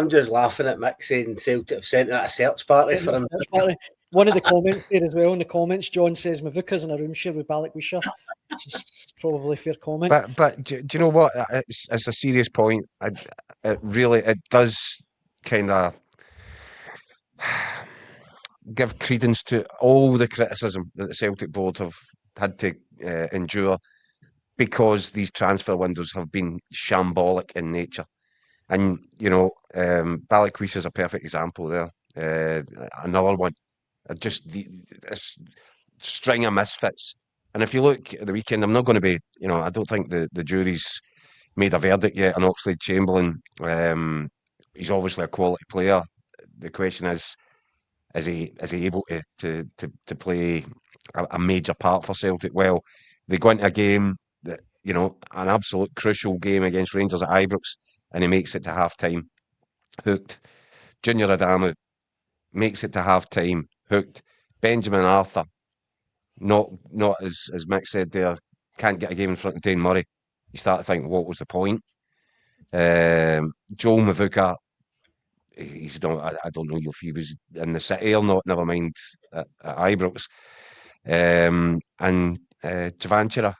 I'm just laughing at Mick saying Celtic have sent out a search party for him. One of the comments there as well, in the comments, John says, Mavuka's in a room share with Balak-Wisha. It's probably a fair comment. But do you know what? It's a serious point. It does kind of give credence to all the criticism that the Celtic board have had to endure, because these transfer windows have been shambolic in nature. And, Balak-Wisha is a perfect example there. Another one. This string of misfits. And if you look at the weekend, I'm not going to be, I don't think the jury's made a verdict yet on Oxlade-Chamberlain. He's obviously a quality player. The question is he able to play a major part for Celtic? Well, they go into a game that, an absolute crucial game against Rangers at Ibrox, and he makes it to half-time, hooked. Junior Adamu makes it to half-time, hooked. Benjamin Arthur, not as Mick said there, can't get a game in front of Dane Murray. You start to think, what was the point? Joel Mavuka, he's not. I don't know if he was in the city or not. Never mind at Ibrox. And Javanchira,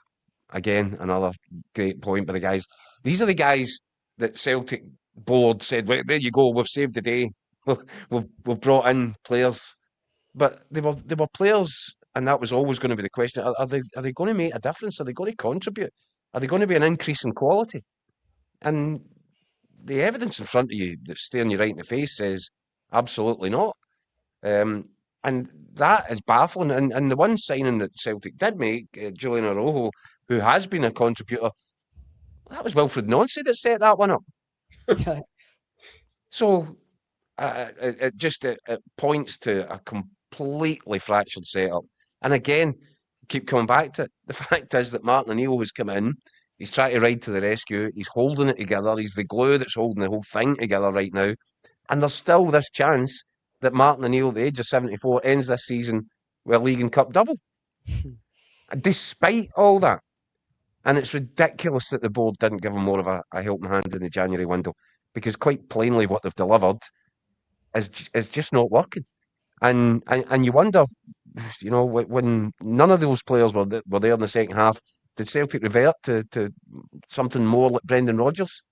again, another great point by the guys. These are the guys that Celtic board said, well, there you go, we've saved the day. We've brought in players, but they were players, and that was always going to be the question. Are they going to make a difference? Are they going to contribute? Are they going to be an increase in quality? And the evidence in front of you that's staring you right in the face says absolutely not. And that is baffling. And the one signing that Celtic did make, Julian Arojo, who has been a contributor, that was Wilfred Nonsi that set that one up. So it points to a completely fractured setup. And again, keep coming back to it. The fact is that Martin O'Neill has come in. He's trying to ride to the rescue. He's holding it together. He's the glue that's holding the whole thing together right now. And there's still this chance that Martin O'Neill, at the age of 74, ends this season with a League and Cup double. Despite all that. And it's ridiculous that the board didn't give him more of a helping hand in the January window, because quite plainly what they've delivered is just not working. And you wonder, when none of those players were there in the second half, did Celtic revert to something more like Brendan Rodgers?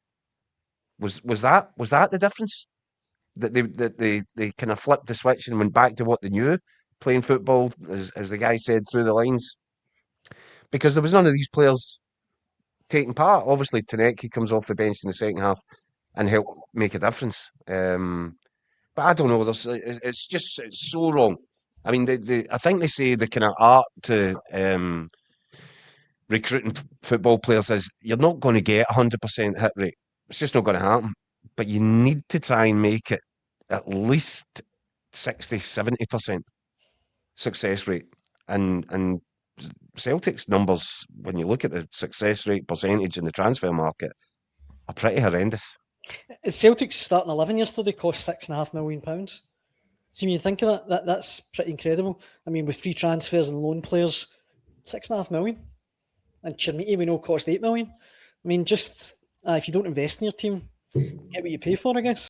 Was that the difference? That they kind of flipped the switch and went back to what they knew, playing football, as the guy said, through the lines? Because there was none of these players taking part. Obviously, Tanecki comes off the bench in the second half and helped make a difference. But I don't know. It's so wrong. I mean, I think they say the kind of art to recruiting football players is you're not going to get 100% hit rate. It's just not going to happen. But you need to try and make it at least 60-70% success rate. And Celtic's numbers, when you look at the success rate percentage in the transfer market, are pretty horrendous. Celtic's starting 11 yesterday cost £6.5 million. So when you think of that's pretty incredible. I mean, with free transfers and loan players, £6.5 million. And Chermitit, we know, cost £8 million. I mean, just if you don't invest in your team, get what you pay for, I guess.